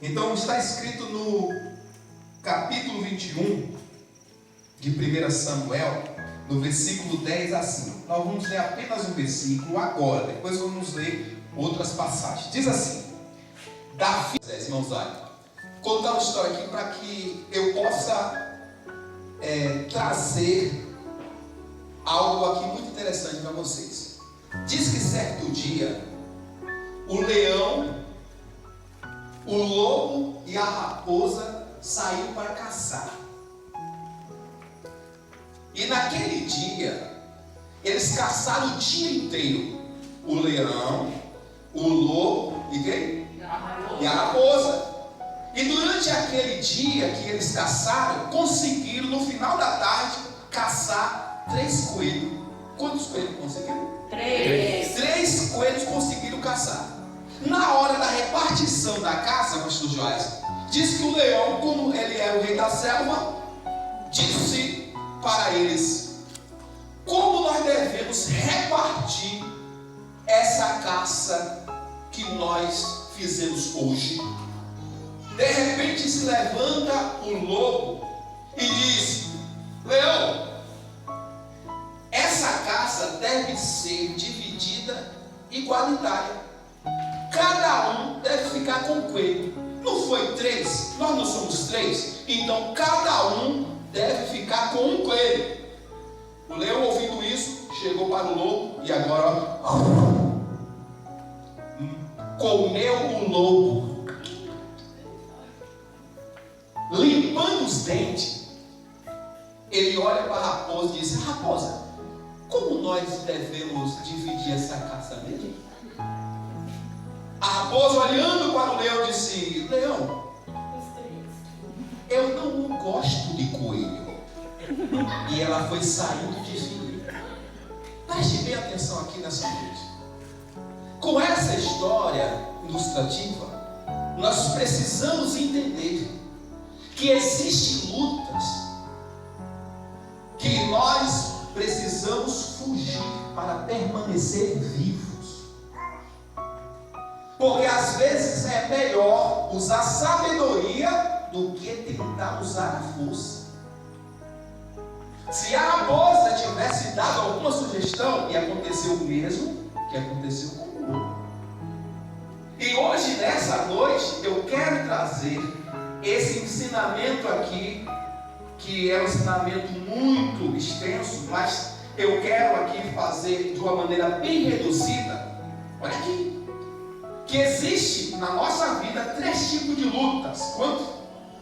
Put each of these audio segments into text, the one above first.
Então está escrito no capítulo 21 de 1 Samuel, no versículo 10 assim. Nós vamos ler apenas um versículo agora, depois vamos ler outras passagens. Diz assim: Davi, irmãos, contar uma história aqui para que eu possa trazer algo aqui muito interessante para vocês. Diz que certo dia o leão, o lobo e a raposa saíram para caçar. E naquele dia eles caçaram o dia inteiro. O leão, o lobo e quem? E a raposa. E durante aquele dia que eles caçaram, conseguiram no final da tarde caçar 3 coelhos. Quantos coelhos conseguiram? 3. 3 coelhos conseguiram caçar. Na hora da repartição da caça, pastor Joás, diz que o leão, como ele era o rei da selva, disse para eles: como nós devemos repartir essa caça que nós fizemos hoje? De repente se levanta um lobo e diz: leão, essa caça deve ser dividida igualitária. Cada um deve ficar com um coelho. Não foi 3? Nós não somos 3? Então cada um deve ficar com um coelho. O leão, ouvindo isso, chegou para o lobo e agora comeu o lobo. Limpando os dentes, ele olha para a raposa e diz: raposa, como nós devemos dividir essa caça mesmo? A raposa, olhando para o leão, disse: leão, eu não gosto de coelho. E ela foi saindo de si. Preste bem atenção aqui nessa noite. Com essa história ilustrativa, nós precisamos entender que existem lutas que nós precisamos fugir para permanecer vivos. Porque às vezes é melhor usar sabedoria do que tentar usar a força. Se a raposa tivesse dado alguma sugestão, ia acontecer o mesmo que aconteceu com o lobo. E hoje, nessa noite, eu quero trazer esse ensinamento aqui, que é um ensinamento muito extenso, mas eu quero aqui fazer de uma maneira bem reduzida. Olha aqui. Que existe na nossa vida 3 tipos de lutas. Quantos?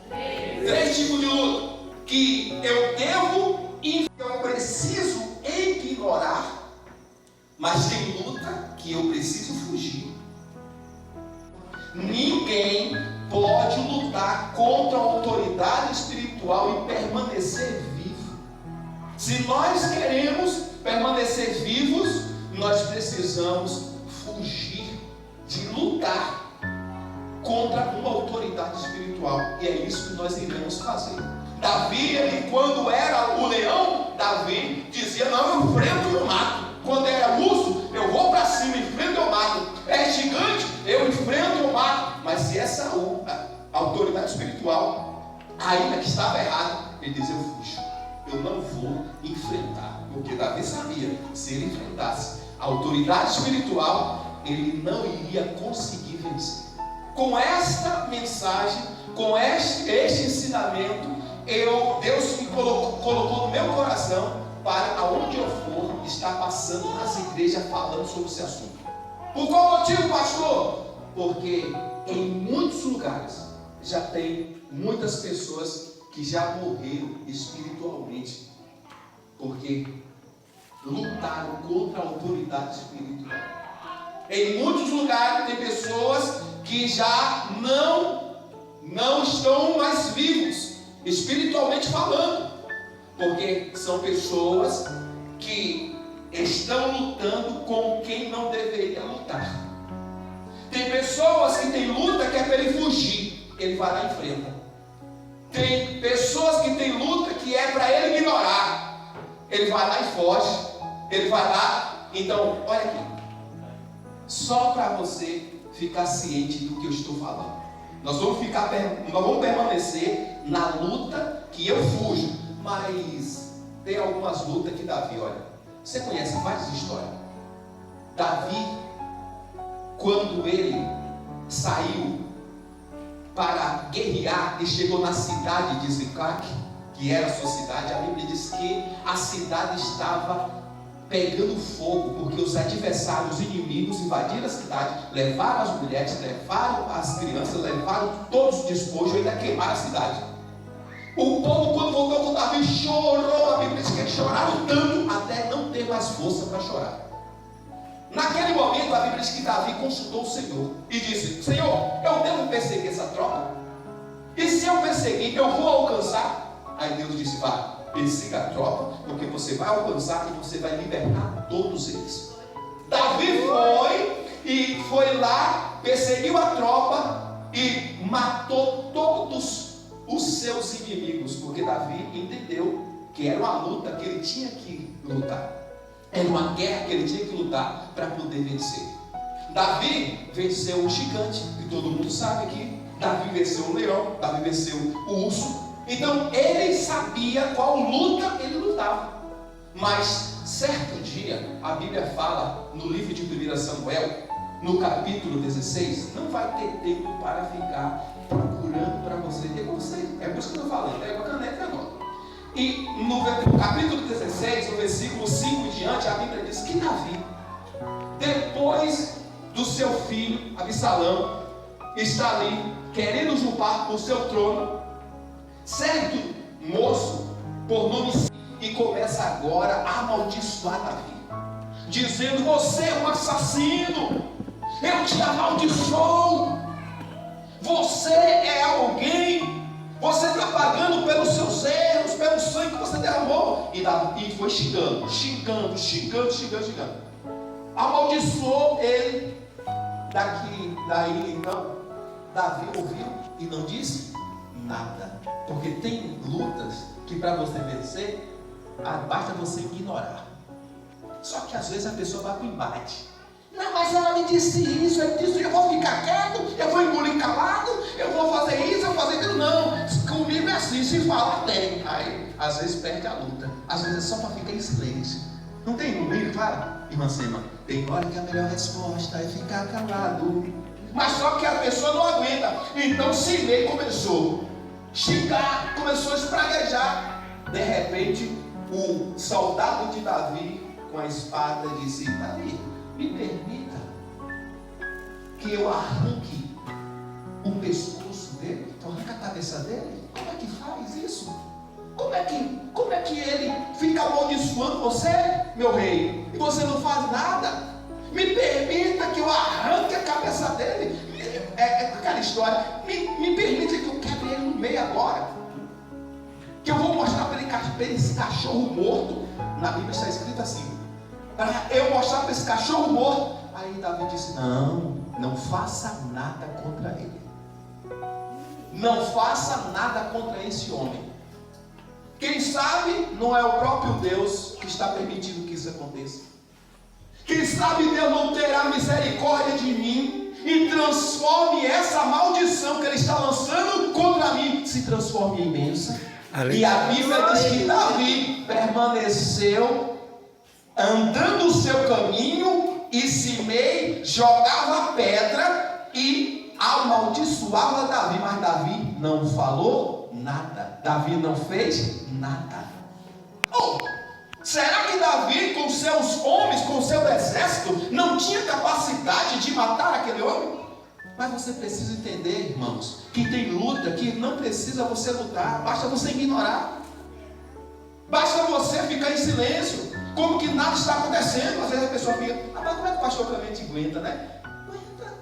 3 tipos de luta. Que eu devo e eu preciso ignorar, mas tem luta que eu preciso fugir. Ninguém pode lutar contra a autoridade espiritual e permanecer vivo. Se nós queremos permanecer vivos, nós precisamos fugir de lutar contra uma autoridade espiritual. E é isso que nós iremos fazer. Davi, ele, quando era o leão, Davi dizia: não, eu enfrento e eu mato. Quando era urso, eu vou para cima, enfrento e eu mato. É gigante, eu enfrento e eu mato. Mas se essa autoridade espiritual, ainda que estava errada, ele dizia: eu fujo, eu não vou enfrentar. Porque Davi sabia, se ele enfrentasse a autoridade espiritual, ele não iria conseguir vencer. Com esta mensagem, com este ensinamento, Deus me colocou no meu coração para aonde eu for estar passando nas igrejas falando sobre esse assunto. Por qual motivo, pastor? Porque em muitos lugares já tem muitas pessoas que já morreram espiritualmente, porque lutaram contra a autoridade espiritual. Em muitos lugares tem pessoas que já não estão mais vivos, espiritualmente falando, porque são pessoas que estão lutando com quem não deveria lutar. Tem pessoas que têm luta que é para ele fugir, ele vai lá e enfrenta. Tem pessoas que têm luta que é para ele ignorar, ele vai lá e foge, ele vai lá. Então, olha aqui, só para você ficar ciente do que eu estou falando. Nós vamos permanecer na luta que eu fujo. Mas tem algumas lutas que Davi, olha, você conhece várias histórias. Davi, quando ele saiu para guerrear e chegou na cidade de Ziclac, que era a sua cidade, a Bíblia diz que a cidade estava pegando fogo, porque os adversários, os inimigos invadiram a cidade, levaram as mulheres, levaram as crianças, levaram todos os despojos e ainda queimaram a cidade. O povo, quando voltou com Davi, chorou. A Bíblia diz que eles choraram tanto até não ter mais força para chorar. Naquele momento, a Bíblia diz que Davi consultou o Senhor e disse: Senhor, eu devo perseguir essa tropa? E se eu perseguir, eu vou alcançar? Aí Deus disse: vá, persiga a tropa, porque você vai alcançar e você vai libertar todos eles. Davi foi lá, perseguiu a tropa e matou todos os seus inimigos, porque Davi entendeu que era uma luta que ele tinha que lutar. Era uma guerra que ele tinha que lutar para poder vencer. Davi venceu o gigante, que todo mundo sabe aqui. Davi venceu o leão, Davi venceu o urso. Então ele sabia qual luta ele lutava. Mas certo dia, a Bíblia fala no livro de 1 Samuel, no capítulo 16, não vai ter tempo para ficar procurando para você. É por isso que eu estou falando, pega uma caneta e anota. E no capítulo 16, no versículo 5 em diante, a Bíblia diz que Davi, depois do seu filho Absalão está ali querendo usurpar o seu trono, certo moço por nome e começa agora a amaldiçoar Davi, dizendo: você é um assassino, eu te amaldiçoo, você é alguém, você está pagando pelos seus erros, pelo sangue que você derramou. E Davi foi xingando. Amaldiçoou ele. Daí então, Davi ouviu e não disse nada. Porque tem lutas que para você vencer, basta você ignorar. Só que às vezes a pessoa vai para o embate. Não, mas ela me disse isso, eu vou ficar quieto, eu vou engolir calado, eu vou fazer isso, eu vou fazer aquilo. Não, comigo é assim, se fala tem. Aí, às vezes perde a luta, às vezes é só para ficar em silêncio. Não tem um livro, fala, irmã Sema, tem hora que a melhor resposta é ficar calado. Mas só que a pessoa não aguenta. Então Simei começou a xingar, começou a espraguejar. De repente, o soldado de Davi, com a espada, disse: Davi, me permita que eu arranque o pescoço dele, que eu arranque a cabeça dele. Como é que faz isso? Como é que ele fica amaldiçoando você, meu rei, e você não faz nada? Me permita que eu arranque a cabeça dele. É aquela história. Me permita que eu quebre ele no meio agora, que eu vou mostrar para ele esse cachorro morto. Na Bíblia está escrito assim: para eu mostrar para esse cachorro morto. Aí Davi disse: não faça nada contra ele. Não faça nada contra esse homem. Quem sabe não é o próprio Deus que está permitindo que isso aconteça. Quem sabe Deus não terá misericórdia de mim e transforme essa maldição que ele está lançando contra mim, se transforme em bênção. E a Bíblia diz que Davi permaneceu andando o seu caminho, e Simei jogava pedra e amaldiçoava Davi, mas Davi não falou nada. Davi não fez nada. Será que Davi, com seus homens, com seu exército, não tinha capacidade de matar aquele homem? Mas você precisa entender, irmãos, que tem luta que não precisa você lutar, basta você ignorar, basta você ficar em silêncio, como que nada está acontecendo. Às vezes a pessoa fica: mas como é que o pastor Clemente aguenta, né? Aguenta,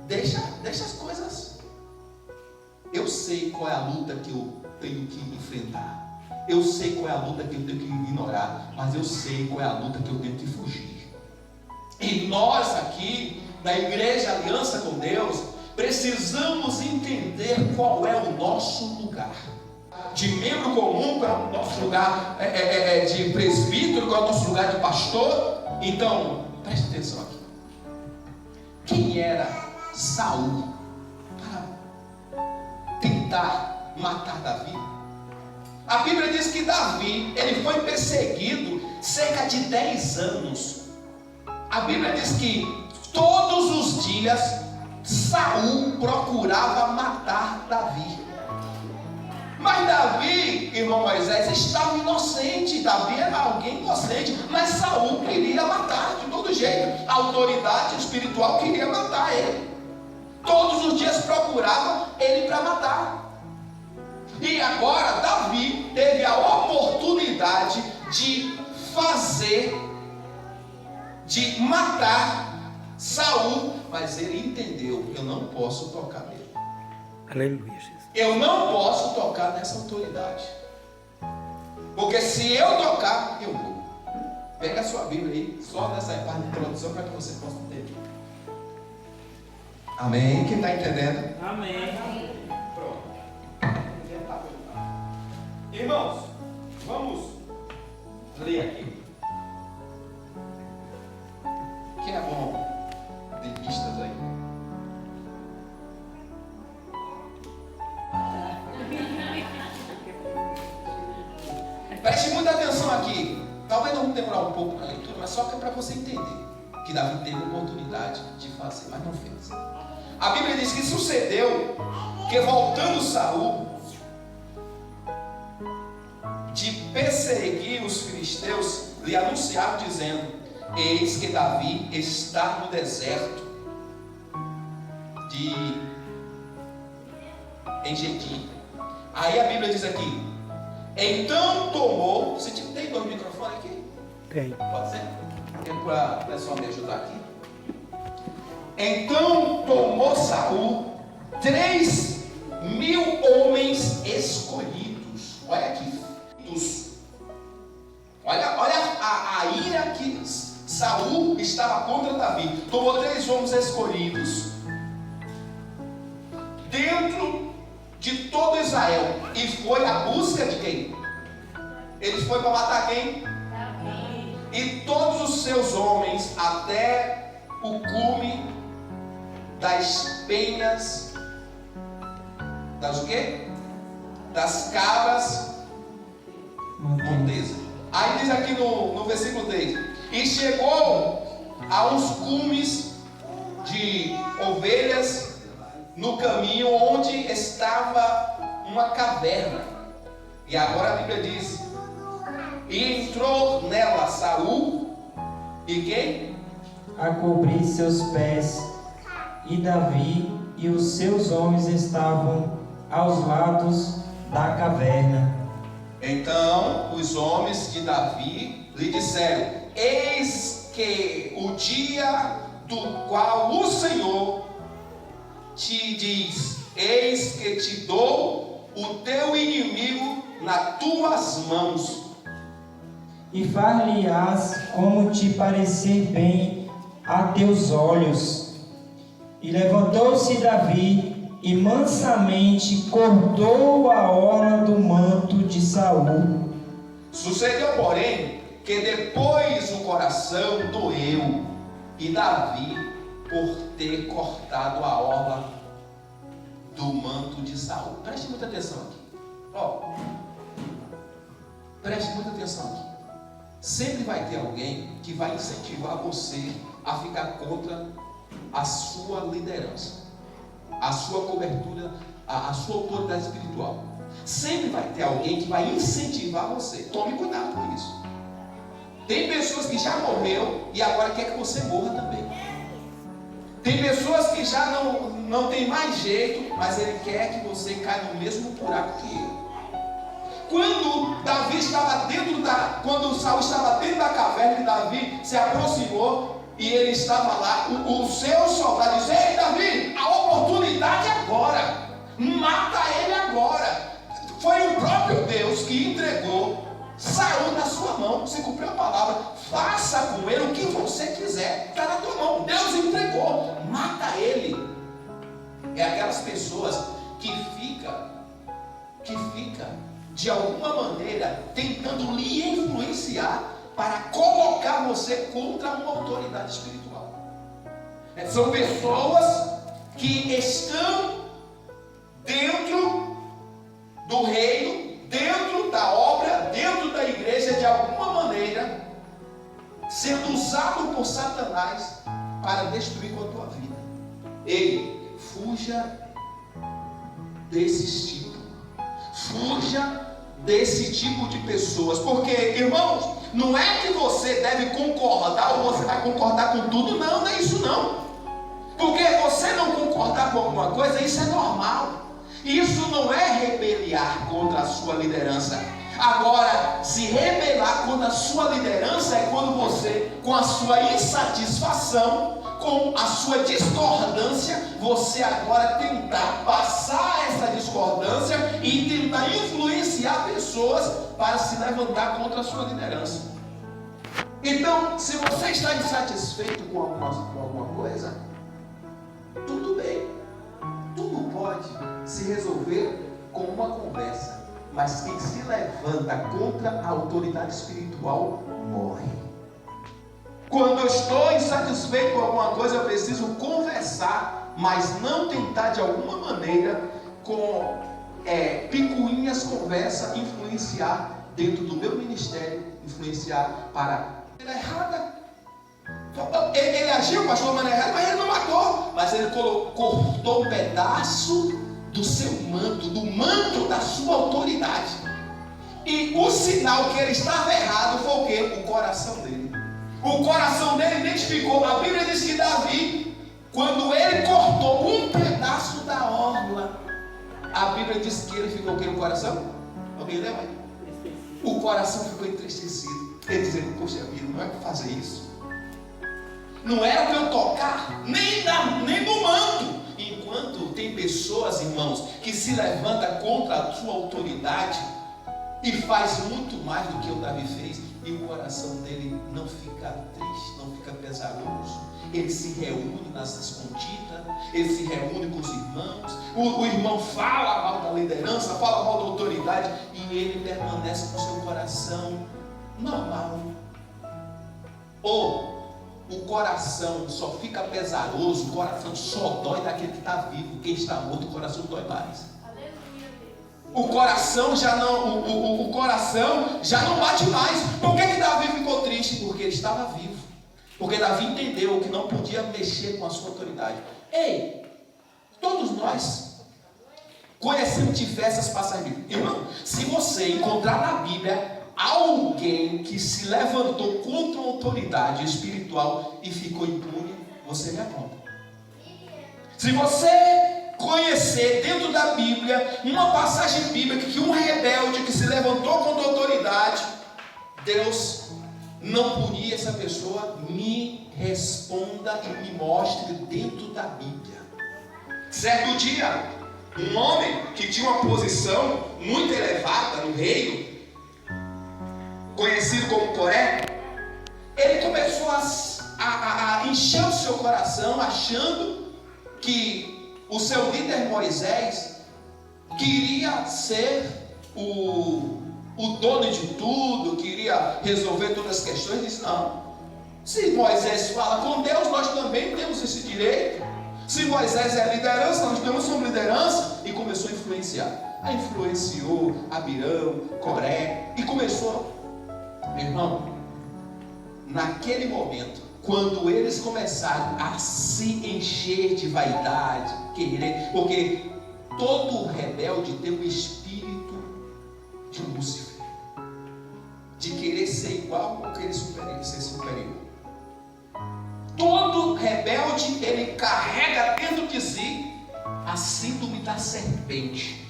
deixa as coisas. Eu sei qual é a luta que eu tenho que enfrentar, eu sei qual é a luta que eu tenho que ignorar, mas eu sei qual é a luta que eu tenho que fugir. E nós aqui, na Igreja Aliança com Deus, precisamos entender qual é o nosso lugar. De membro comum, qual é o nosso lugar de presbítero, qual é o nosso lugar de pastor. Então, preste atenção aqui. Quem era Saul? tentar matar Davi? A Bíblia diz que Davi, ele foi perseguido cerca de 10 anos. A Bíblia diz que todos os dias Saul procurava matar Davi. Mas Davi, irmão Moisés, estava inocente. Davi era alguém inocente, mas Saul queria matar de todo jeito. A autoridade espiritual queria matar ele. Todos os dias procurava ele para matar. E agora Davi teve a oportunidade de matar Saul, mas ele entendeu: eu não posso tocar nele. Aleluia, Jesus. Eu não posso tocar nessa autoridade, porque se eu tocar, eu vou. Pega a sua Bíblia aí, só nessa parte de introdução, para que você possa entender. Amém? Quem está entendendo? Amém. Pronto. Irmãos, vamos ler aqui. Que é bom de vistas aí. Preste muita atenção aqui. Talvez não demorar um pouco na leitura, mas só que é para você entender que Davi teve a oportunidade de fazer, mas não fez. A Bíblia diz que sucedeu que, voltando Saul de perseguir os filisteus, lhe anunciaram dizendo: eis que Davi está no deserto de Engedi. Aí a Bíblia diz aqui: então tomou. Você tem 2 microfones aqui? Tem. Pode ser? Para o pessoal me ajudar aqui. Então tomou Saul 3.000 homens escolhidos. Olha aqui. Olha a ira que Saul estava contra Davi. Tomou 3 homens escolhidos dentro de todo Israel e foi à busca de quem? Ele foi para matar quem? Davi. E todos os seus homens até o cume das penhas, das o quê? Das cabras montesas. Aí diz aqui no versículo 3: e chegou a uns cumes de ovelhas no caminho onde estava uma caverna. E agora a Bíblia diz: e entrou nela Saul e quem? A cobrir seus pés, e Davi e os seus homens estavam aos lados da caverna. Então os homens de Davi lhe disseram: eis que o dia do qual o Senhor te diz: eis que te dou o teu inimigo nas tuas mãos, e far-lhe-ás como te parecer bem a teus olhos. E levantou-se Davi e mansamente cortou a orla do manto de Saul. Sucedeu, porém, que depois o coração doeu e Davi por ter cortado a orla do manto de Saul. Preste muita atenção aqui. Preste muita atenção aqui. Sempre vai ter alguém que vai incentivar você a ficar contra a sua liderança, a sua cobertura, a sua autoridade espiritual. Sempre vai ter alguém que vai incentivar você. Tome cuidado com isso. Tem pessoas que já morreu e agora quer que você morra também. Tem pessoas que já não tem mais jeito, mas ele quer que você caia no mesmo buraco que ele. Quando Davi estava quando Saul estava dentro da caverna e Davi se aproximou e ele estava lá, o seu soldado disse: ei Davi, a oportunidade é agora, mata ele agora. Foi o próprio Deus que entregou Saul na sua mão. Se cumpriu a palavra: faça com ele o que você quiser, está na tua mão. Deus entregou, mata ele. É aquelas pessoas que fica de alguma maneira tentando lhe influenciar para colocar você contra uma autoridade espiritual. São pessoas que estão dentro do reino, dentro da obra, dentro da igreja, de alguma maneira, sendo usado por Satanás para destruir com a tua vida. Ei, fuja desse tipo. Fuja desse tipo de pessoas. Porque, irmãos, não é que você deve concordar ou você vai concordar com tudo. Não é isso não. Porque você não concordar com alguma coisa, isso é normal. Isso não é rebeliar contra a sua liderança. Agora, se rebelar contra a sua liderança é quando você, com a sua insatisfação, com a sua discordância, você agora tentar passar essa discordância e tentar influenciar pessoas para se levantar contra a sua liderança. Então, se você está insatisfeito com alguma coisa, tudo bem. Tudo pode se resolver com uma conversa. Mas quem se levanta contra a autoridade espiritual morre. Quando eu estou insatisfeito com alguma coisa, eu preciso conversar, mas não tentar de alguma maneira, com picuinhas, conversa, influenciar dentro do meu ministério, influenciar para a errada. Ele agiu, pastor, de maneira errada, mas ele não matou. Mas ele cortou um pedaço do seu manto, do manto da sua autoridade. E o sinal que ele estava errado foi o quê? O coração dele. O coração dele identificou. A Bíblia diz que Davi, quando ele cortou um pedaço da orla, a Bíblia diz que ele ficou o quê no coração? Alguém lembra? O coração ficou entristecido. Ele dizendo, poxa vida, não é para fazer isso. Não era para eu tocar nem no manto. Enquanto tem pessoas, irmãos, que se levantam contra a sua autoridade e faz muito mais do que o Davi fez, e o coração dele não fica triste, não fica pesaroso. Ele se reúne nas escondidas, ele se reúne com os irmãos, o irmão fala mal da liderança, fala mal da autoridade, e ele permanece com seu coração normal. Ou o coração só fica pesaroso, o coração só dói daquele que está vivo. Quem está morto, o coração dói mais. O coração já não bate mais. Por que Davi ficou triste? Porque ele estava vivo. Porque Davi entendeu que não podia mexer com a sua autoridade. Ei, todos nós conhecemos diversas passagens. Irmão, se você encontrar na Bíblia alguém que se levantou contra uma autoridade espiritual e ficou impune, você me aponta. Se você conhecer dentro da Bíblia uma passagem bíblica que um rebelde que se levantou contra a autoridade, Deus não punia essa pessoa, me responda e me mostre dentro da Bíblia. Certo dia, um homem que tinha uma posição muito elevada no reino, conhecido como Coré, ele começou a encher o seu coração, achando que o seu líder Moisés queria ser o dono de tudo, queria resolver todas as questões. Ele disse, não, se Moisés fala com Deus, nós também temos esse direito. Se Moisés é a liderança, nós temos uma liderança. E começou a influenciar. Aí influenciou Abirão, Coré, e começou. Meu irmão, naquele momento, quando eles começaram a se encher de vaidade, querer, porque todo rebelde tem um espírito de Lúcifer, de querer ser igual ou querer ser superior. Todo rebelde, ele carrega dentro de si a síndrome da serpente.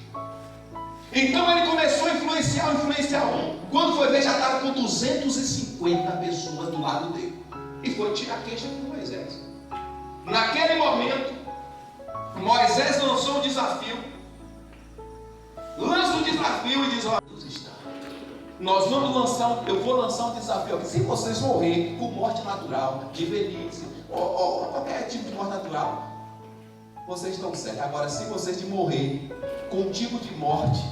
Então ele começou a influenciar um. Quando foi ver, já estava com 250 pessoas do lado dele. E foi tirar queixa com Moisés. Naquele momento, Moisés lançou um desafio. Lança um desafio e diz, olha, eu vou lançar um desafio aqui. Se vocês morrerem por morte natural, de velhice, ou qualquer tipo de morte natural, vocês estão certos. Agora, se vocês morrerem com um tipo de morte,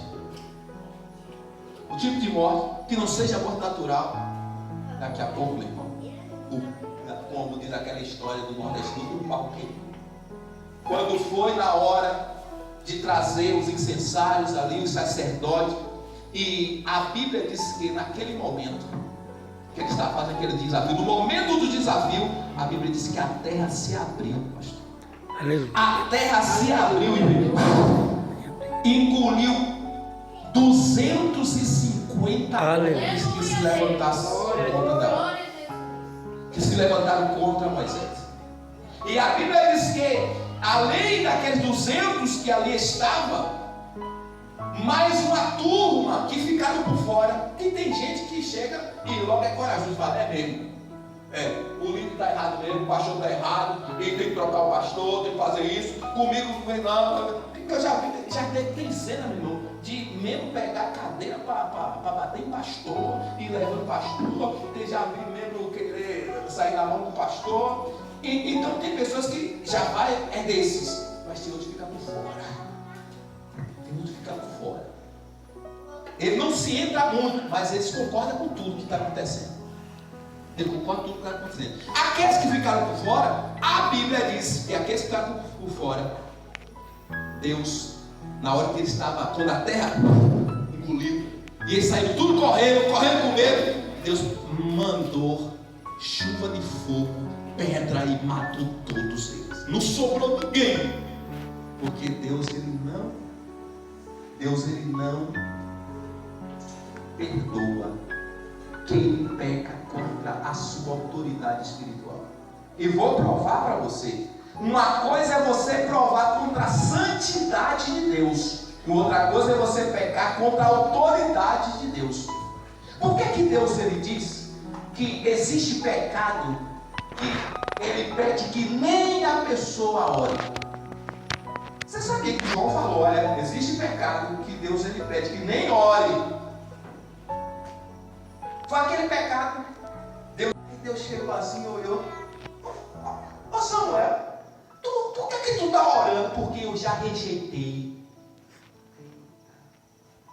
o tipo de morte que não seja morte natural, daqui a pouco, meu irmão, como diz aquela história do nordestino, o pau queima. Quando foi na hora de trazer os incensários ali, os sacerdotes. E a Bíblia diz que naquele momento que ele estava fazendo aquele desafio, no momento do desafio, a Bíblia diz que a terra se abriu, pastor. Aleluia. A terra se abriu e engoliu 250 homens que se levantassem contra dela, que se levantaram contra Moisés. E a Bíblia diz que além daqueles 200 que ali estavam, mais uma turma que ficaram por fora. E tem gente que chega e logo é corajoso, fala, é mesmo. O líder está errado mesmo, o pastor está errado, ele tem que trocar o pastor, tem que fazer isso. Comigo não vem não. Eu já tem cena, meu irmão, de mesmo pegar a cadeira para bater em pastor e levando pastor. Tem já vi mesmo querer sair na mão do pastor. Então tem pessoas que já vai, é desses, mas tem outros que ficam por fora. Tem outros que ficam por fora. Ele não se entra muito, mas eles concordam com tudo que está acontecendo. Ele concorda com tudo que está acontecendo. Aqueles que ficaram por fora, a Bíblia diz que aqueles que ficaram por fora, Deus, na hora que ele estava, quando a terra engoliu, e eles saíram tudo correndo com medo, Deus mandou chuva de fogo, pedra e matou todos eles. Não sobrou ninguém. Porque Deus ele não perdoa quem peca contra a sua autoridade espiritual. E vou provar para você. Uma coisa é você provar contra a santidade de Deus, e outra coisa é você pecar contra a autoridade de Deus. Por que Deus ele diz que existe pecado que ele pede que nem a pessoa ore? Você sabia que João falou, olha, existe pecado que Deus ele pede que nem ore. Foi aquele pecado. Deus chegou assim, olhou. Ô Samuel, por que tu está orando? Porque eu já rejeitei.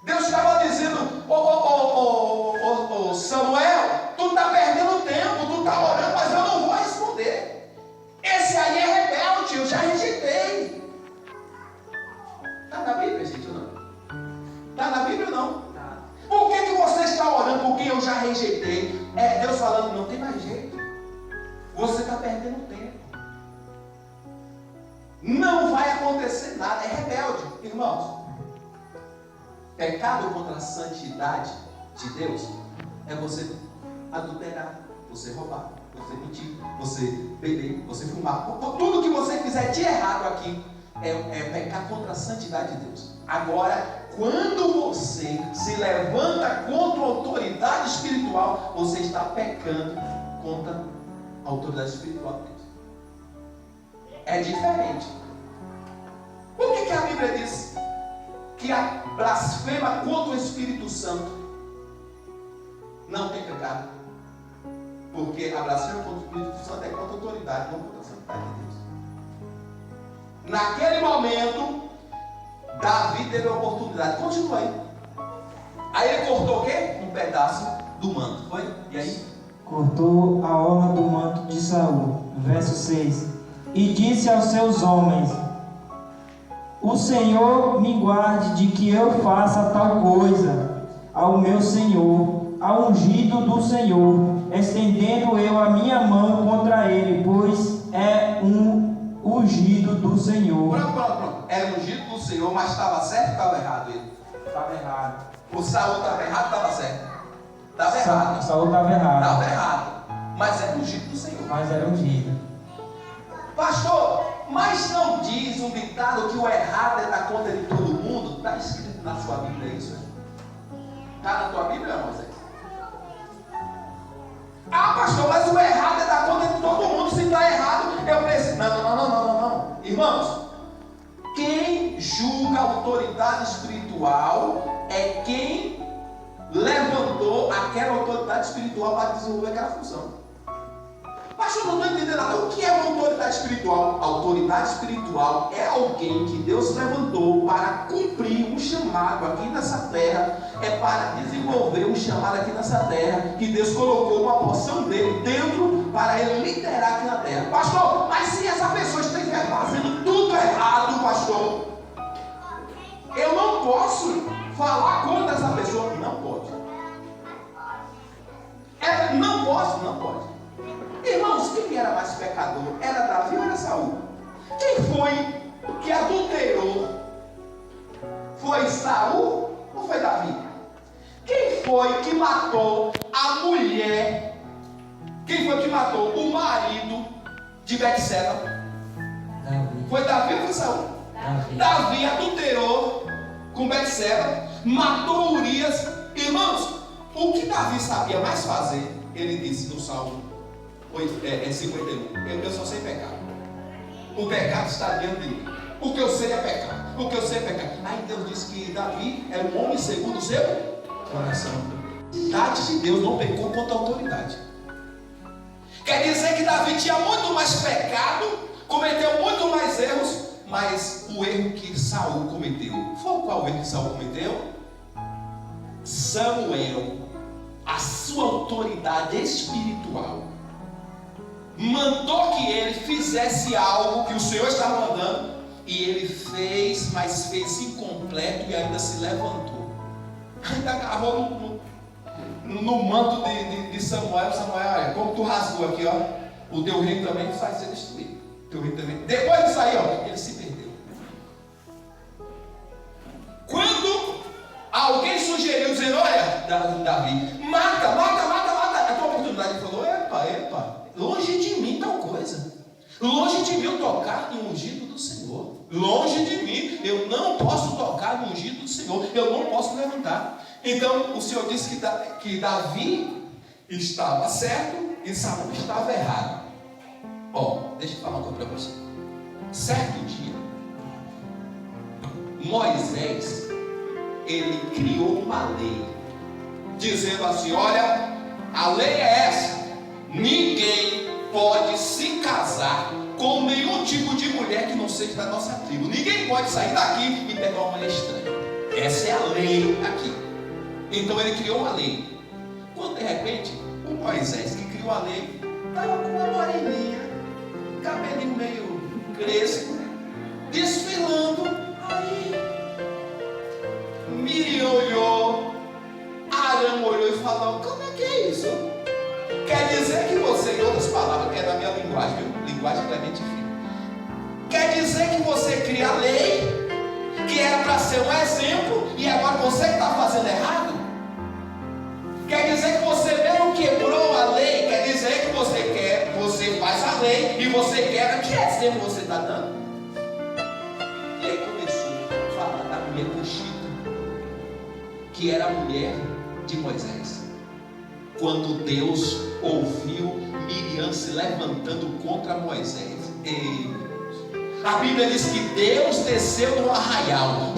Deus estava dizendo, ô Samuel, tu está perdendo tempo, tu está orando, mas eu não vou responder. Esse aí é rebelde, eu já rejeitei. Está na Bíblia, gente, ou não? Está na Bíblia ou não? Por que você está orando por quem eu já rejeitei? É Deus falando, não tem mais jeito. Você está perdendo tempo. Não vai acontecer nada, é rebelde. Irmãos, pecado contra a santidade de Deus é você adulterar, você roubar, você mentir, você beber, você fumar. Tudo que você fizer de errado aqui é pecar contra a santidade de Deus. Agora, quando você se levanta contra a autoridade espiritual, você está pecando contra a autoridade espiritual de Deus. É diferente. Por que a Bíblia diz que a blasfema contra o Espírito Santo não tem pecado? Porque a blasfema contra o Espírito Santo é contra a autoridade, não contra a santidade de Deus. Naquele momento, Davi teve a oportunidade. Continua aí. Aí ele cortou o quê? Um pedaço do manto. Foi? E aí? Cortou a orla do manto de Saul. Verso 6. E disse aos seus homens: o Senhor me guarde de que eu faça tal coisa ao meu Senhor, ao ungido do Senhor, estendendo eu a minha mão contra ele, pois é um ungido do Senhor. Pronto. Era ungido do Senhor, mas estava certo ou estava errado ele? Estava errado. O Saul estava errado ou estava certo? Estava errado. Saul estava errado. Estava errado. Mas era ungido do Senhor. Mas era ungido. Pastor, mas não diz um ditado que o errado é da conta de todo mundo? Está escrito na sua Bíblia isso? Está na tua Bíblia, Moisés? Ah, pastor, mas o errado é da conta de todo mundo. Se está errado, eu preciso. Não. Irmãos, quem julga a autoridade espiritual é quem levantou aquela autoridade espiritual para desenvolver aquela função. Pastor, não estou entendendo nada. O que é uma autoridade espiritual? A autoridade espiritual é alguém que Deus levantou para cumprir um chamado aqui nessa terra. É para desenvolver um chamado aqui nessa terra, que Deus colocou uma porção dele dentro para ele liderar aqui na terra. Pastor, mas se essa pessoa estiver fazendo tudo errado, pastor, posso falar contra essa pessoa. Não pode. Não posso, não pode. Irmãos, quem era mais pecador? Era Davi ou era Saul? Quem foi que adulterou? Foi Saul ou foi Davi? Quem foi que matou a mulher? Quem foi que matou o marido de Betseba? Davi. Foi Davi ou foi Saul? Davi adulterou com Betseba, matou Urias. Irmãos, o que Davi sabia mais fazer? Ele disse no Salmo 51: eu só sei pecar. O pecado está diante de mim. O que eu sei é pecar. O que eu sei é pecar. Aí Deus disse que Davi era um homem segundo o seu coração. Cidade de Deus não pecou contra a autoridade. Quer dizer que Davi tinha muito mais pecado, cometeu muito mais erros, mas o erro que Saul cometeu, foi qual erro que Saul cometeu? Samuel, a sua autoridade espiritual, mandou que ele fizesse algo que o Senhor estava mandando, e ele fez, mas fez incompleto e ainda se levantou. Ainda agarrou no manto de Samuel. Samuel, olha, como tu rasgou aqui, ó, o teu reino também vai ser destruído. Teu reino também. Depois disso aí, ó, ele se perdeu. Quando alguém sugeriu, dizendo: olha, Davi, mata, a tua oportunidade, ele falou: epa, longe de mim tal coisa. Longe de mim eu tocar no ungido do Senhor. Longe de mim, eu não posso tocar no ungido do Senhor. Eu não posso levantar. Então o Senhor disse que Davi estava certo e Saul estava errado. Deixa eu falar uma coisa para você. Certo dia, Moisés, ele criou uma lei, dizendo assim: olha, a lei é essa: ninguém pode se casar com nenhum tipo de mulher que não seja da nossa tribo. Ninguém pode sair daqui e pegar uma mulher estranha. Essa é a lei aqui. Então ele criou uma lei. Quando de repente o Moisés, que criou a lei, estava com uma moreninha, cabelinho meio crespo, desfilando. Aí Miriam olhou, Arão olhou e falou: como é que é isso? Quer dizer que você, em outras palavras, que é da minha linguagem, linguagem Clemente Filho, quer dizer que você cria a lei, que era para ser um exemplo, e agora você está fazendo errado? Quer dizer que você mesmo quebrou a lei? Quer dizer que você faz a lei e você quebra? Que exemplo você está dando? E aí começou a falar da mulher Cuxita, que era a mulher de Moisés. Quando Deus ouviu Miriam se levantando contra Moisés, a Bíblia diz que Deus desceu no arraial.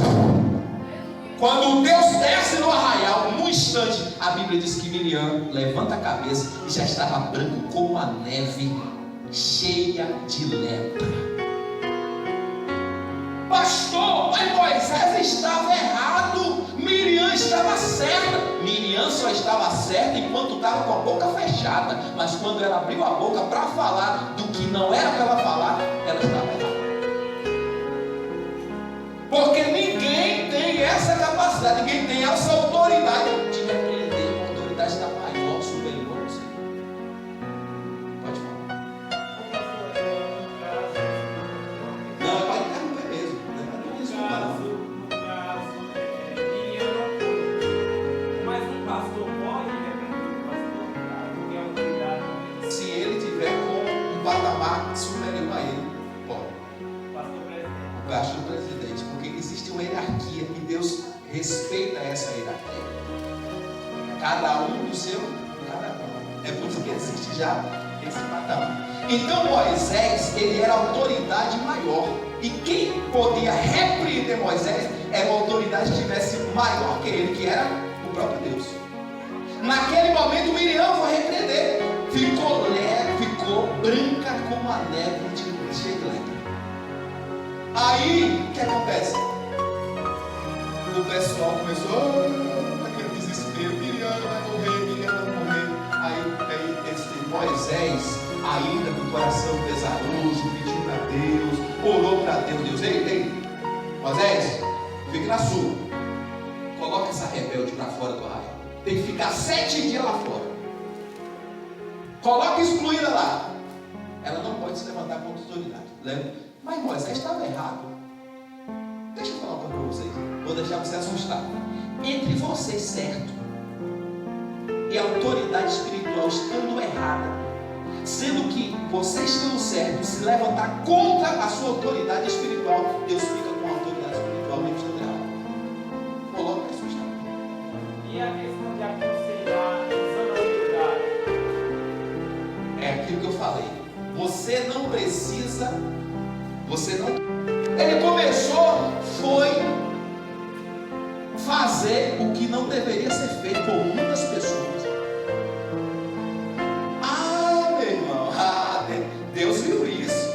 Quando Deus desce no arraial, num instante, a Bíblia diz que Miriam levanta a cabeça e já estava branco como a neve, cheia de lepra. Pastor, mas Moisés estava errado, Miriam estava certa. Miriam só estava certa enquanto estava com a boca fechada, mas quando ela abriu a boca para falar do que não era para ela falar, ela estava errada. Porque ninguém tem essa capacidade, ninguém tem essa autoridade de repreender. Uma autoridade está maior, superior a você. Pode falar. Não, é para interromper mesmo. Não é para desculpar, não. Mas um pastor pode repreender o pastor, porque é autoridade. Se ele tiver com um patamar superior a ele, pode. Pastor presidente, porque existe uma hierarquia e Deus respeita essa hierarquia. Cada um do seu, cada um. É por isso que existe já esse patamar. Então Moisés, ele era a autoridade maior. E quem podia repreender Moisés era uma autoridade que estivesse maior que ele, que era o próprio Deus. Naquele momento Miriam foi repreender. Ficou branca como a neve de lepra. Aí, o que acontece? O pessoal começou aquele desespero: Miriam vai morrer. Aí esse Moisés, ainda com o coração pesaroso, pediu para Deus, orou para Deus: ei, Moisés, Fique na sua. Coloca essa rebelde para fora do arraial. Tem que ficar 7 dias lá fora. Coloca excluída lá. Ela não pode se levantar contra a autoridade. Lembra? Mas Moisés estava errado. Deixa eu falar uma coisa para vocês. Vou deixar você assustar. Entre você certo e a autoridade espiritual estando errada, sendo que você estando certo, se levantar contra a sua autoridade espiritual, Deus fica com a autoridade espiritual mesmo estando errado. Coloca a sua história. E a questão de aconselhar usando a autoridade? É aquilo que eu falei. Você não precisa. Ele começou, foi fazer o que não deveria ser feito por muitas pessoas. Meu irmão, Deus viu isso.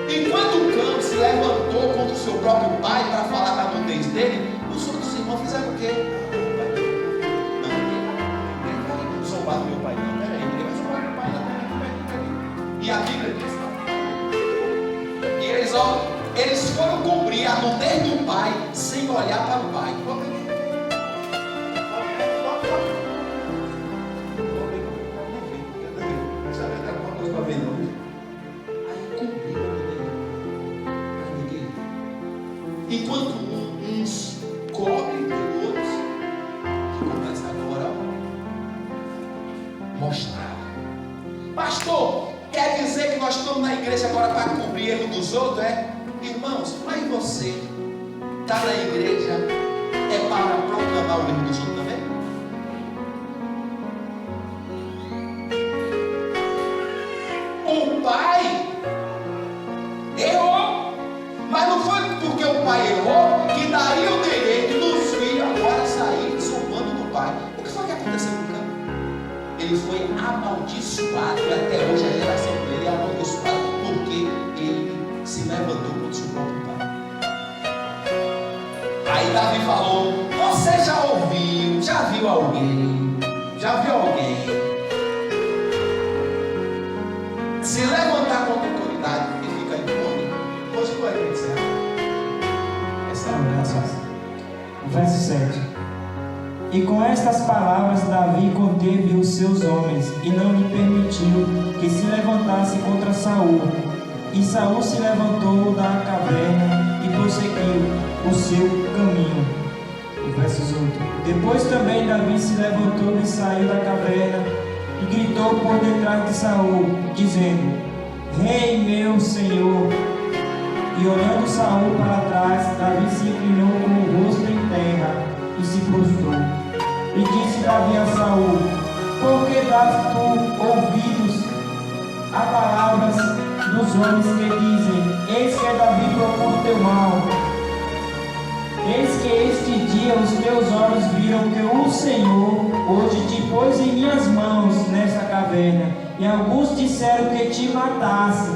Enquanto o cão se levantou contra o seu próprio pai para falar da nudez dele, os outros irmãos fizeram o quê? Não vai zombar do meu pai, não. Peraí, ninguém vai zombar do meu pai, não. Peraí. E a Bíblia diz. E eles foram cumprir a nudez do pai sem olhar para o pai. Enquanto uns cobrem por outros, o que acontece agora? Mostrar. Pastor, quer dizer que nós estamos na igreja agora para cobrir erro dos outros? Irmãos, mas você está na igreja é para proclamar o erro dos outros também? O pai errou, mas não foi porque o pai errou que daria o direito dos filhos agora sair zombando do pai. O que foi que aconteceu com o cara? Ele foi amaldiçoado e até hoje a geração dele é amaldiçoada porque ele se levantou contra o seu próprio pai. Aí Davi falou: você já ouviu, já viu alguém se levantar contra a autoridade e ficar impune? Continua aí, Verso 7. E com estas palavras Davi conteve os seus homens e não lhe permitiu que se levantasse contra Saul. E Saul se levantou da caverna e prosseguiu o seu caminho. Versos 8. Depois também Davi se levantou e saiu da caverna e gritou por detrás de Saul, dizendo: Rei meu senhor. E olhando Saul para trás, Davi se inclinou com o rosto em terra e se prostrou. E disse Davi a Saul: por que dás tu ouvidos a palavras dos homens que dizem: eis que Davi procura o teu mal? Eis que este dia os teus olhos viram que o Senhor hoje te pôs em minhas mãos nessa caverna, e alguns disseram que te matasse,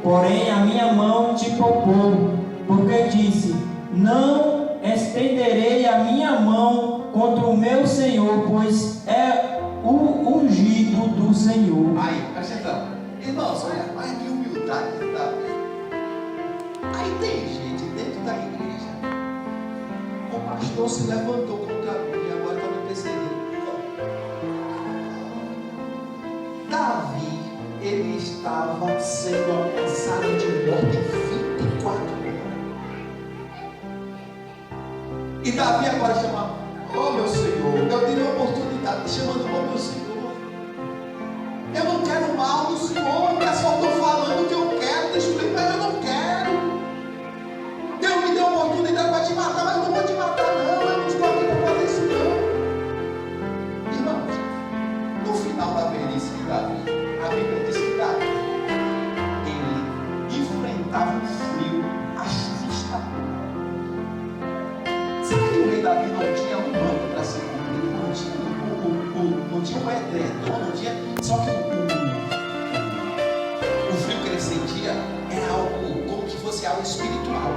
porém a minha mão te poupou, porque disse: não estenderei a minha mão contra o meu Senhor, pois é o ungido do Senhor. Aí, presta atenção. Irmãos, olha que humildade que dá. Aí tem gente dentro da igreja. O pastor se levantou contra mim e agora está me perseguindo. Davi, ele estava sendo ameaçado de morte 24 horas. E Davi agora chama: oh meu Senhor, eu tive a oportunidade de chamando o meu Senhor. Eu não quero mal do Senhor, eu só estou falando que eu quero destruir, mas eu não quero. Deus me deu a oportunidade para te matar, mas eu não vou te matar não, eu não estou aqui para fazer isso não. Irmãos, no final da velhice de Davi, a Bíblia diz que Davi, ele enfrentava um frio assustador. Sabe que o rei Davi não tinha um manto para se cobrir, não tinha um edredom, não tinha, só que o frio que ele sentia era algo como que fosse algo espiritual,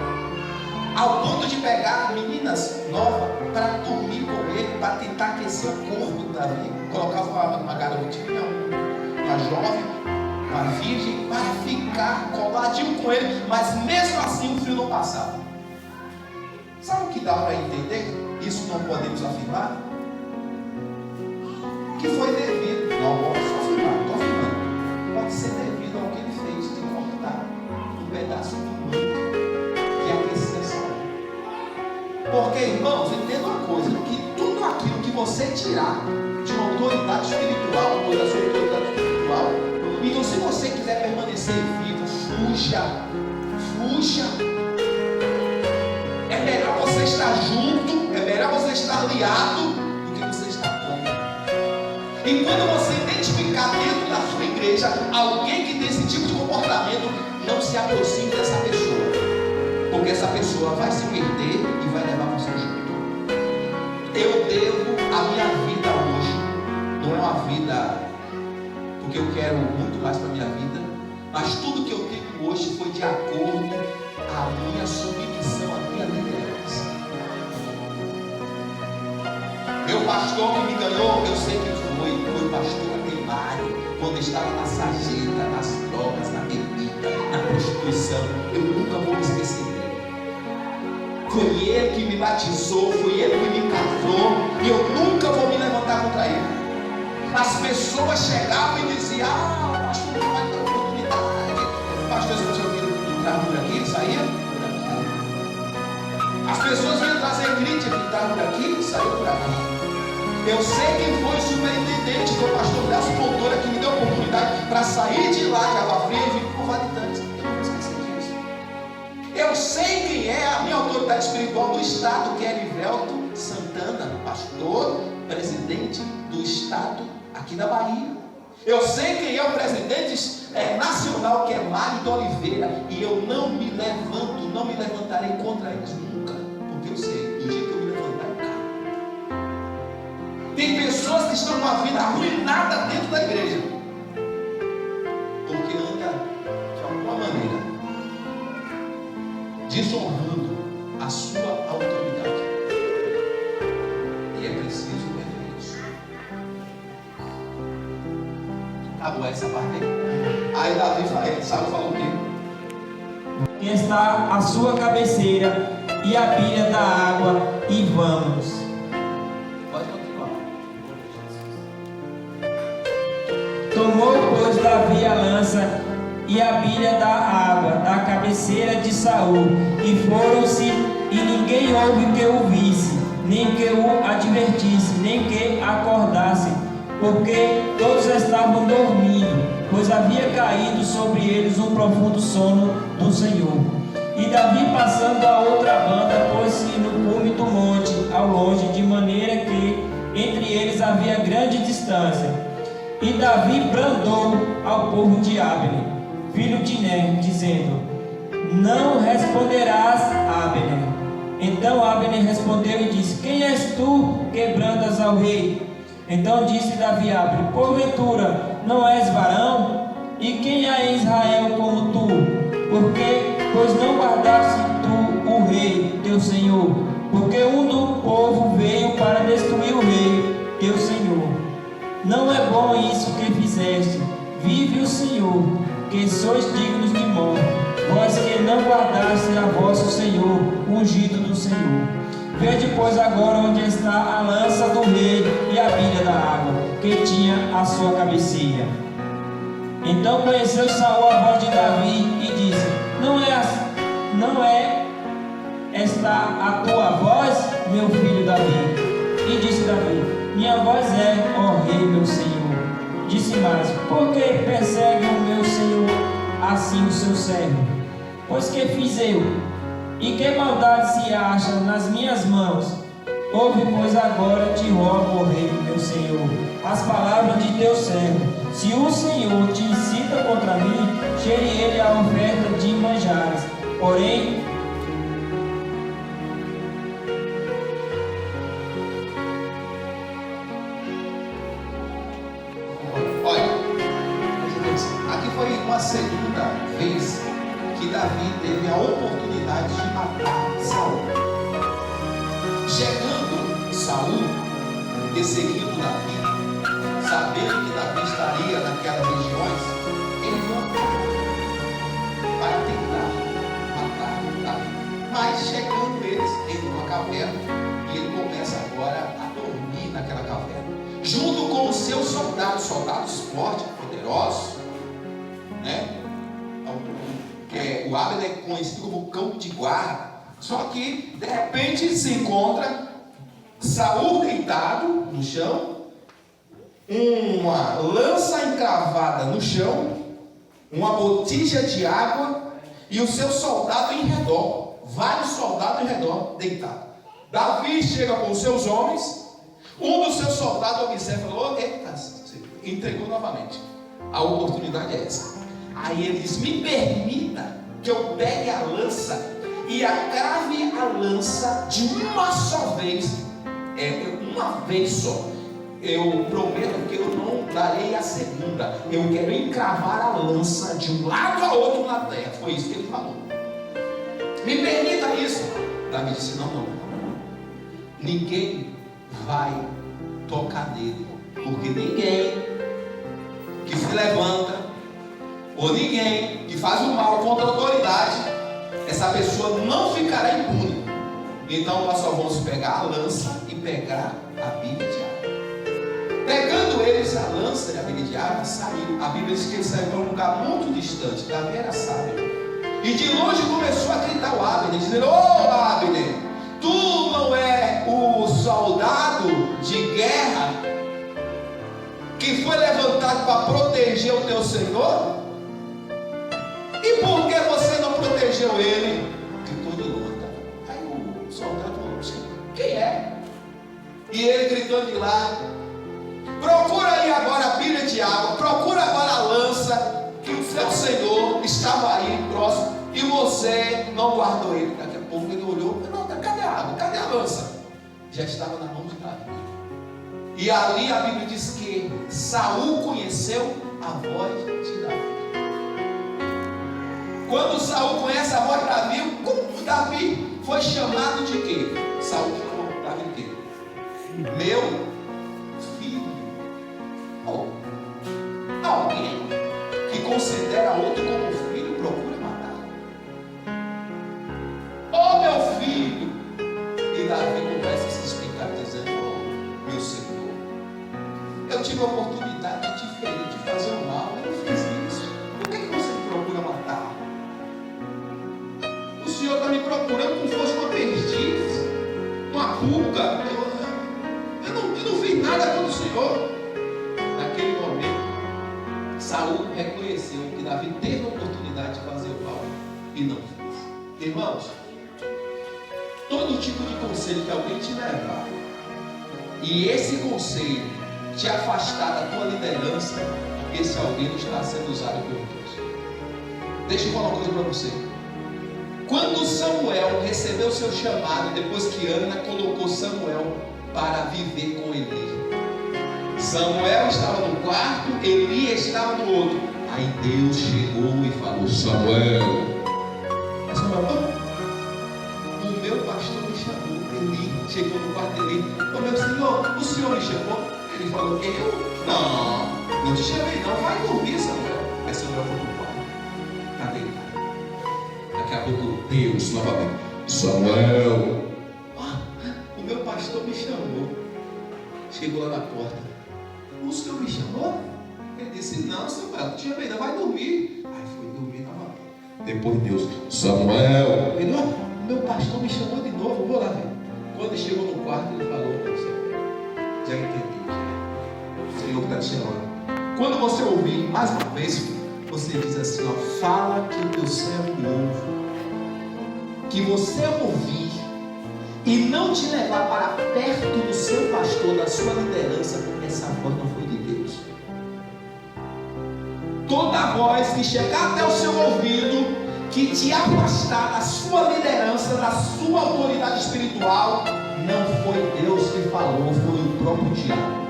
ao ponto de pegar meninas novas para dormir com ele, para tentar aquecer o corpo do Davi. Colocava uma garotinha, uma jovem, uma virgem, para ficar coladinho com ele, mas mesmo assim o frio não passava. Sabe o que dá para entender? Isso não podemos afirmar? Que foi devido, não posso afirmar, estou afirmando, pode ser devido ao que ele fez de cortar um pedaço do manto que aquecia Saul. Porque, irmãos, entenda uma coisa, que tudo aquilo que você tirar de uma autoridade espiritual, ou da sua autoridade espiritual, então se você quiser permanecer vivo, fuja. É melhor você estar junto, é melhor você estar aliado do que você estar contra. E quando você identificar dentro da sua igreja alguém que tem esse tipo de comportamento, não se aproxime dessa pessoa, porque essa pessoa vai se perder e vai levar você junto. Eu devo a minha vida hoje, não é uma vida porque eu quero muito mais para a minha vida, mas tudo que eu tenho hoje foi de acordo à minha submissão, à minha liderança. Meu pastor que me ganhou, eu sei que foi o pastor Neymar, quando estava na sarjeta, nas drogas, na bebida, na prostituição. Eu nunca vou me esquecer dele. Foi ele que me batizou, foi ele que me casou, e eu nunca vou me levantar contra ele. As pessoas chegavam e diziam: o pastor não vai ter oportunidade. O pastor entrava por aqui, saía por aqui. As pessoas vinham trazer crítica, entrava por aqui, saía por aqui. Eu sei quem foi o superintendente, foi o pastor Nelson Fontoura, que me deu a oportunidade para sair de lá de Água Fria e vir para o Vale Tanques. Eu não vou esquecer disso. Eu sei quem é a minha autoridade espiritual do estado, que é Erivelto Santana, pastor, presidente do estado aqui da Bahia. Eu sei quem é o presidente nacional, que é Mário de Oliveira, e eu não me levanto, não me levantarei contra eles nunca, porque eu sei, do dia que eu me levantar, eu caio. Tem pessoas que estão com a vida arruinada dentro da igreja, porque anda de alguma maneira desonrando a sua autoridade, e é preciso ver isso. Acabou essa parte aí. Aí Davi falou o quê? Que está a sua cabeceira e a pilha da água, e vamos. Pode continuar. Tomou, pois, Davi a lança e a bilha da água da cabeceira de Saul, e foram-se, e ninguém houve que o visse, nem que o advertisse, nem que acordasse, porque todos estavam dormindo, pois havia caído sobre eles um profundo sono do Senhor. E Davi, passando a outra banda, pôs-se no cume do monte, ao longe, de maneira que entre eles havia grande distância. E Davi bradou ao povo de Abner, filho de Ner, dizendo: não responderás, Abner. Então Abner respondeu e disse: quem és tu que brandas ao rei? Então disse Davi a Abner: porventura não és varão? E quem há em Israel como tu? Pois não guardaste tu o rei, teu senhor? Porque um do povo veio para destruir o rei, teu senhor. Não é bom isso que fizeste. Vive o Senhor, que sois dignos de morte, vós que não guardaste a vosso Senhor, ungido do Senhor. Vede, pois, agora onde está a lança do rei e a bilha da água, que tinha a sua cabeceira. Então conheceu Saul a voz de Davi e disse: não é esta a tua voz, meu filho Davi? E disse Davi: minha voz é, ó rei, meu senhor. Disse mais: por que persegue o meu senhor assim o seu servo? Pois que fiz eu? E que maldade se acha nas minhas mãos? Ouve, pois, agora te rogo, ó rei, meu senhor, as palavras de teu servo. Se o Senhor te incita contra mim, cheire ele a oferta de manjares. Porém, aqui foi uma segunda vez que Davi teve a oportunidade de matar Saul. Chegando Saul, perseguindo Davi, sabendo que Davi estaria naquelas regiões, ele não para tentar matar Davi. Mas chegando eles, ele não caverna e ele começa agora a dormir naquela caverna, junto com os seus soldados fortes, poderosos, né? Que o Abner é conhecido como cão de guarda. Só que de repente se encontra Saul deitado no chão, uma lança encravada no chão, uma botija de água e o seu soldado em redor, vários soldados em redor, deitados. Davi chega com os seus homens, um dos seus soldados observa e falou: eita, entregou novamente. A oportunidade é essa. Aí ele diz: me permita que eu pegue a lança e acrave a lança de uma só vez, uma vez só. Eu prometo que eu não darei a segunda. Eu quero encravar a lança de um lado a outro na terra. Foi isso que ele falou. Me permita isso. Davi disse: não. Ninguém vai tocar nele, porque ninguém que se levanta, ou ninguém que faz o mal contra a autoridade, essa pessoa não ficará impune. Então nós só vamos pegar a lança e pegar a Bíblia de água. Pegando eles a lança e a Bíblia de água, saiu. A Bíblia diz que ele saiu para um lugar muito distante. Davi era sábio. E de longe começou a gritar o Abner, dizendo: ô Abner, tu não é o soldado de guerra que foi levantado para proteger o teu Senhor? E por que você não protegeu ele? Gritou de luta. Aí o soldado falou: quem é? E ele gritando de lá: procura aí agora a Bíblia de água, procura agora a lança, que o seu Senhor estava aí próximo e você não guardou ele. Daqui a pouco ele olhou: não, cadê a água? Cadê a lança? Já estava na mão de Davi. E ali a Bíblia diz que Saul conheceu a voz de Davi. Quando Saul conhece a voz de Davi, como Davi foi chamado de quê? Saul chamou Davi de quê? Meu filho. Oh, alguém que considera outro como filho procura matar. Oh, meu filho. E Davi começa a se explicar, dizendo: oh, meu Senhor, eu tive a oportunidade de te ferir, de fazer o mal, eu não fiz isso. Por que você me procura matar? O Senhor está me procurando como se fosse uma perdiz, uma pulga. Eu não fiz nada contra o Senhor. Naquele momento, Saul reconheceu que Davi teve a oportunidade de fazer o mal e não fez. Irmãos, todo tipo de conselho que alguém te levar, e esse conselho te afastar da tua liderança, esse alguém não está sendo usado por Deus. Deixa eu falar uma coisa para você. Quando Samuel recebeu seu chamado, depois que Ana colocou Samuel para viver com Eli, Samuel estava no quarto, Eli estava no outro. Aí Deus chegou e falou: Samuel, o meu pastor me chamou. Eli chegou no quarto dele: ô meu Senhor, o Senhor me chamou? Ele falou: eu? Não te chamei não, vai dormir, Samuel. Aí Samuel foi no quarto, está deitado. Daqui a pouco Deus novamente: Samuel, o meu pastor me chamou. Chegou lá na porta: o Senhor me chamou? Ele disse: não, Samuel, não te chamei não, vai dormir. Aí foi dormir novamente. Depois Deus: Samuel. Ele: meu pastor me chamou de novo, vou lá ver. Quando ele chegou no quarto, ele falou: já entendi, o Senhor está te chamando. Quando você ouvir mais uma vez, você diz assim: ó, fala que o teu servo ouve. Que você ouvir e não te levar para perto do seu pastor, da sua liderança, porque essa voz não foi de Deus. Toda voz que chegar até o seu ouvido, que te afastar da sua liderança, da sua autoridade espiritual, não foi Deus que falou, foi o próprio diabo.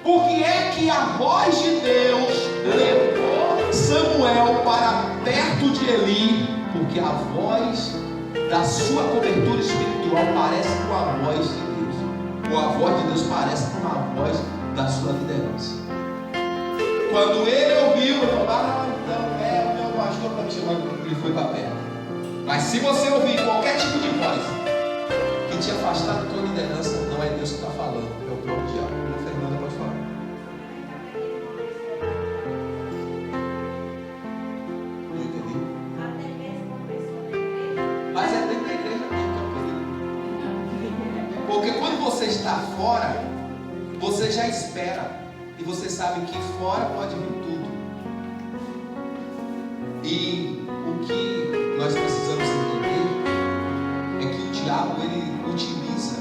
Por que é que a voz de Deus levou Samuel para perto de Eli? Porque a voz da sua cobertura espiritual parece com a voz de Deus, ou a voz de Deus parece com a voz da sua liderança. Quando ele ouviu, ele falou: então o meu pastor está me chamando, ele foi para perto. Mas se você ouvir qualquer tipo de voz que te afastar da tua liderança, não é Deus que está falando, é o próprio diabo. A Fernanda pode falar. Não entendi. Mas é dentro da igreja mesmo que é o perigo. Porque quando você está fora, você já espera. E você sabe que fora pode vir tudo. E o que nós precisamos entender é que o diabo ele utiliza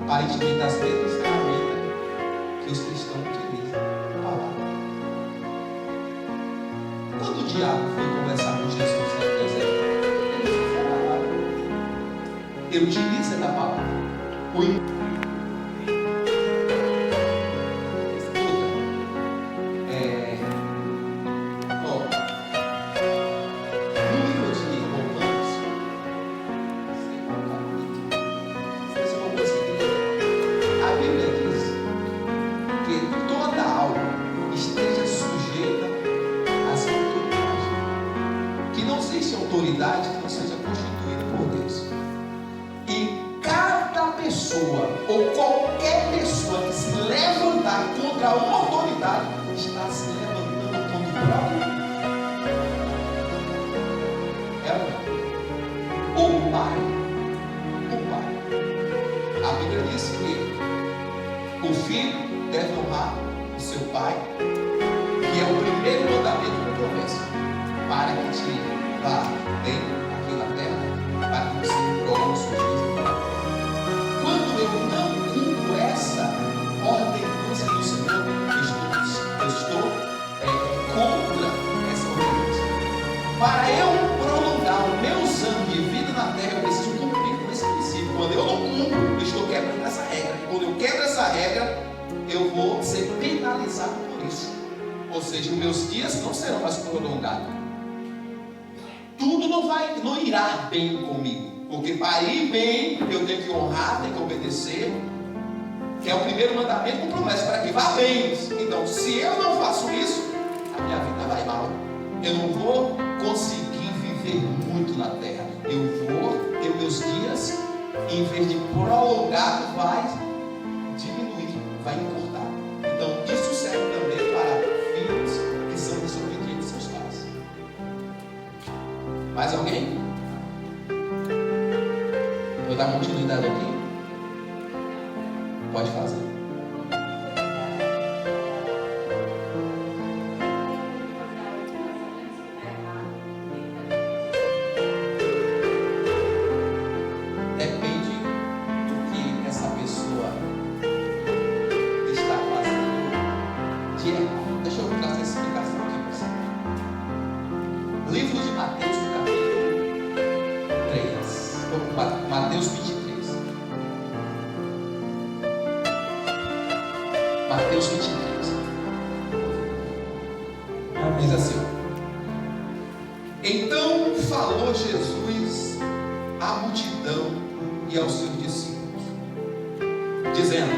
aparentemente das mesmas ferramentas que os cristãos utilizam. A palavra. Quando o diabo foi conversar com Jesus no deserto, ele usa a palavra. Ele utiliza da palavra. Autoridade que não seja constituída por Deus. E cada pessoa ou qualquer pessoa que se levantar contra uma autoridade está se levantando contra o próprio. O pai. A Bíblia diz que o filho deve honrar o seu pai, que é o primeiro mandamento da promessa, para que te vá bem aqui na terra, para que você prolongue sua vida. Quando eu não cumpro essa ordenança do Senhor, eu estou contra essa ordenança. Para eu prolongar os meus anos de vida na terra, eu preciso cumprir com esse princípio. Quando eu não cumpro, eu estou quebrando essa regra. E quando eu quebro essa regra, eu vou ser penalizado por isso. Ou seja, os meus dias não serão mais prolongados. Tudo não irá bem comigo, porque para ir bem eu tenho que honrar, tenho que obedecer, que é o primeiro mandamento com promessa, para que vá bem. Então, se eu não faço isso, a minha vida vai mal. Eu não vou conseguir viver muito na terra. Meus dias, em vez de prolongar, vai diminuir, vai encurtar. Então, isso serve também para filhos que são desobedientes aos pais. Mais alguém? Vou dar continuidade aqui. Pode fazer. Depende do que essa pessoa está fazendo de errado. Deixa eu trazer essa explicação aqui para você. Livro de Mateus, no capítulo 3. Mateus 23. Mateus 23. Diz assim: então falou Jesus à multidão e aos seus discípulos, dizendo: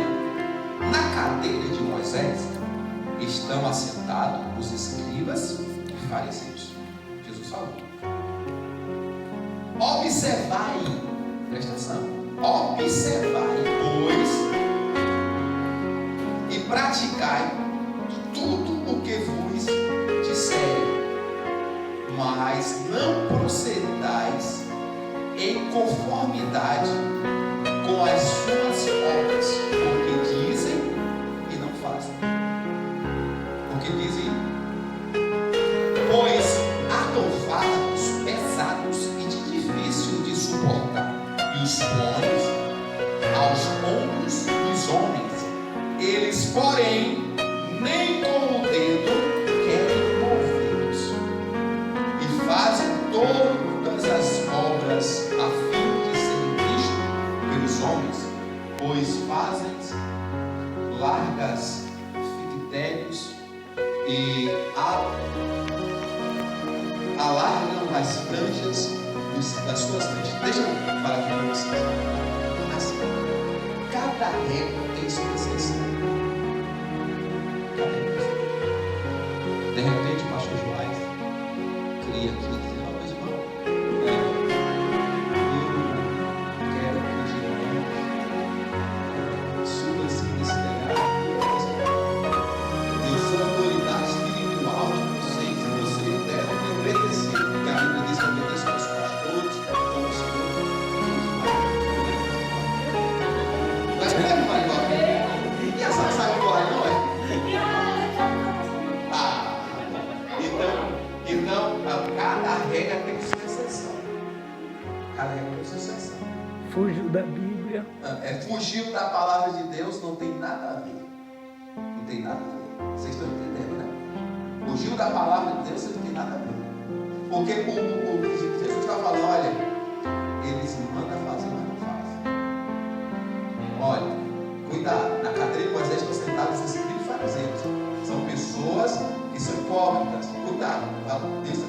na cadeira de Moisés estão assentados os escribas e fariseus. Jesus falou. Observai, presta atenção, observai, pois, e praticai tudo o que vos disserem, mas não procedais em conformidade com as suas obras, porque dizem e não fazem. Porque dizem, pois atam fardos pesados e difícil de suportar, e os põem aos ombros dos homens. Eles, porém, nem com o dedo querem movê-los, e fazem todas as obras a fim de serem vistos pelos homens, pois fazem largas fictérios e alargam as franjas das suas vestes. Deixa eu falar aqui para vocês. Assim, cada régua tem sua exceção. De repente, o pastor Joás cria aqui e diz: não, meu irmão, eu quero que Fugiu da Bíblia. Fugiu da palavra de Deus, não tem nada a ver. Não tem nada a ver. Vocês estão entendendo, né? Fugiu da palavra de Deus, não tem nada a ver. Porque o Jesus está falando, olha, eles mandam fazer, mas não fazem. Olha, cuidado, na cadeira de Moisés estão sentados os escribas e fariseus. São pessoas que são hipócritas. Cuidado, Deus